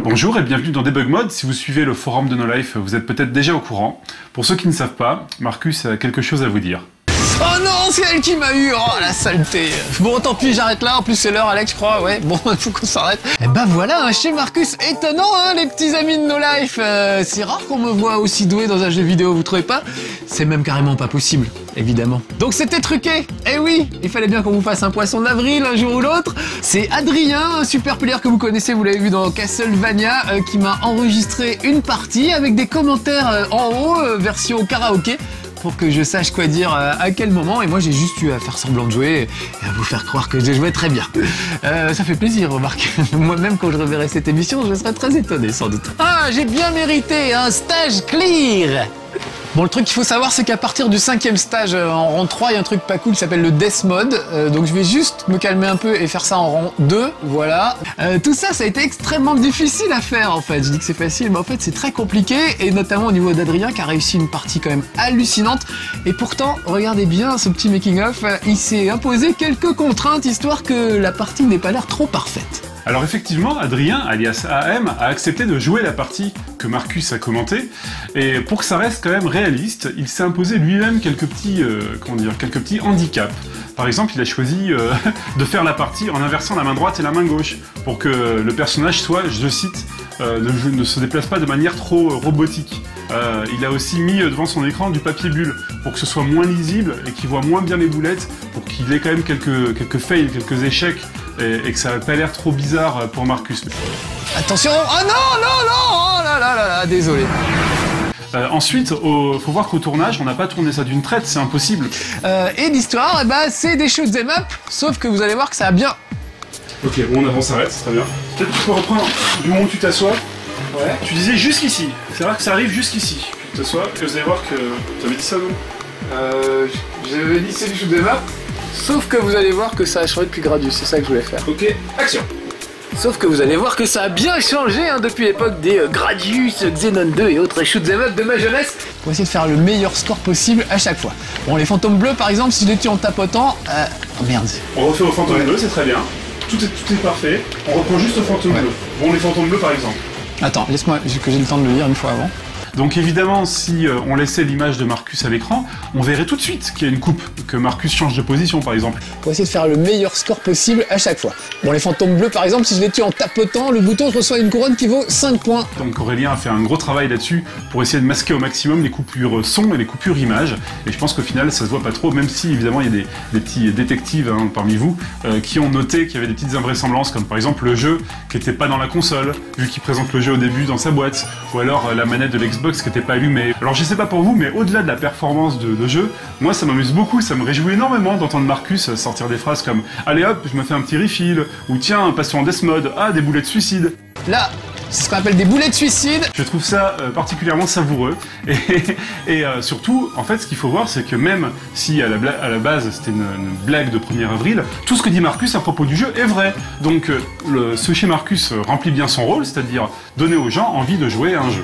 Bonjour et bienvenue dans Debug Mode. Si vous suivez le forum de No Life, vous êtes peut-être déjà au courant. Pour ceux qui ne savent pas, Marcus a quelque chose à vous dire. Oh non, c'est elle qui m'a eu. Oh la saleté. Bon, tant pis, j'arrête là. En plus, c'est l'heure, Alex, je crois. Ouais, bon, il faut qu'on s'arrête. Et ben voilà, chez Marcus, étonnant, hein, les petits amis de No Life. C'est rare qu'on me voit aussi doué dans un jeu vidéo, vous trouvez pas? C'est même carrément pas possible, évidemment. Donc c'était truqué. Eh oui, il fallait bien qu'on vous fasse un poisson d'avril un jour ou l'autre. C'est Adrien, un super player que vous connaissez, vous l'avez vu dans Castlevania, qui m'a enregistré une partie avec des commentaires en haut, version karaoké, pour que je sache quoi dire à quel moment, et moi j'ai juste eu à faire semblant de jouer et à vous faire croire que j'ai joué très bien. Ça fait plaisir, remarque. Moi-même quand je reverrai cette émission, je serai très étonné sans doute. Ah, j'ai bien mérité un stage clear. Bon, le truc qu'il faut savoir, c'est qu'à partir du 5e stage en rang 3, il y a un truc pas cool qui s'appelle le Death Mode. Donc je vais juste me calmer un peu et faire ça en rang 2, voilà. Tout ça, ça a été extrêmement difficile à faire en fait. Je dis que c'est facile, mais en fait c'est très compliqué, et notamment au niveau d'Adrien qui a réussi une partie quand même hallucinante. Et pourtant, regardez bien ce petit making-of, il s'est imposé quelques contraintes histoire que la partie n'ait pas l'air trop parfaite. Alors effectivement, Adrien, alias AM, a accepté de jouer la partie que Marcus a commentée, et pour que ça reste quand même réaliste, il s'est imposé lui-même quelques petits handicaps. Par exemple, il a choisi de faire la partie en inversant la main droite et la main gauche, pour que le personnage soit, je cite, ne se déplace pas de manière trop robotique. Il a aussi mis devant son écran du papier bulle, pour que ce soit moins lisible et qu'il voit moins bien les boulettes, pour qu'il ait quand même quelques fails, quelques échecs, et que ça n'a pas l'air trop bizarre pour Marcus. Attention. Oh non, non, non. Oh là là là là, désolé. Ensuite, faut voir qu'au tournage, on n'a pas tourné ça d'une traite, c'est impossible. Et l'histoire, c'est des shoot'em up, sauf que vous allez voir que ça a bien... Ok, bon, on s'arrête, c'est très bien. Peut-être que tu peux reprendre du moment où tu t'assois. Ouais. Tu disais jusqu'ici. C'est vrai que ça arrive jusqu'ici. Tu t'assois, et vous allez voir que... T'avais dit ça, non? J'avais dit c'est du shoot'em up, sauf que vous allez voir que ça a changé depuis Gradius, c'est ça que je voulais faire. Ok, action. Sauf que vous allez voir que ça a bien changé depuis l'époque des Gradius, Xenon 2 et autres shoot'em up de ma jeunesse, pour essayer de faire le meilleur score possible à chaque fois. Bon, les fantômes bleus par exemple, si je les tue en tapotant... Oh merde. On refait au fantôme bleu, c'est très bien. Tout est parfait. On reprend juste au fantôme bleu. Bon, les fantômes bleus par exemple. Attends, laisse-moi que j'ai le temps de le lire une fois avant. Donc évidemment, si on laissait l'image de Marcus à l'écran, on verrait tout de suite qu'il y a une coupe, que Marcus change de position par exemple. Pour essayer de faire le meilleur score possible à chaque fois. Bon, les fantômes bleus par exemple, si je les tue en tapotant, le bouton reçoit une couronne qui vaut 5 points. Donc Aurélien a fait un gros travail là-dessus pour essayer de masquer au maximum les coupures son et les coupures images. Et je pense qu'au final, ça se voit pas trop, même si évidemment il y a des petits détectives parmi vous qui ont noté qu'il y avait des petites invraisemblances, comme par exemple le jeu qui était pas dans la console, vu qu'il présente le jeu au début dans sa boîte, ou alors la manette de l'Xbox qui était pas allumée. Alors je sais pas pour vous, mais au-delà de la performance de jeu, moi ça m'amuse beaucoup, ça me réjouit énormément d'entendre Marcus sortir des phrases comme « Allez hop, je me fais un petit refill » ou « Tiens, passons en death mode, ah, des boulets de suicide ». Là, c'est ce qu'on appelle des boulets de suicide. Je trouve ça particulièrement savoureux, et surtout, en fait, ce qu'il faut voir, c'est que même si à la base c'était une blague de 1er avril, tout ce que dit Marcus à propos du jeu est vrai. Donc ce chez Marcus remplit bien son rôle, c'est-à-dire donner aux gens envie de jouer à un jeu.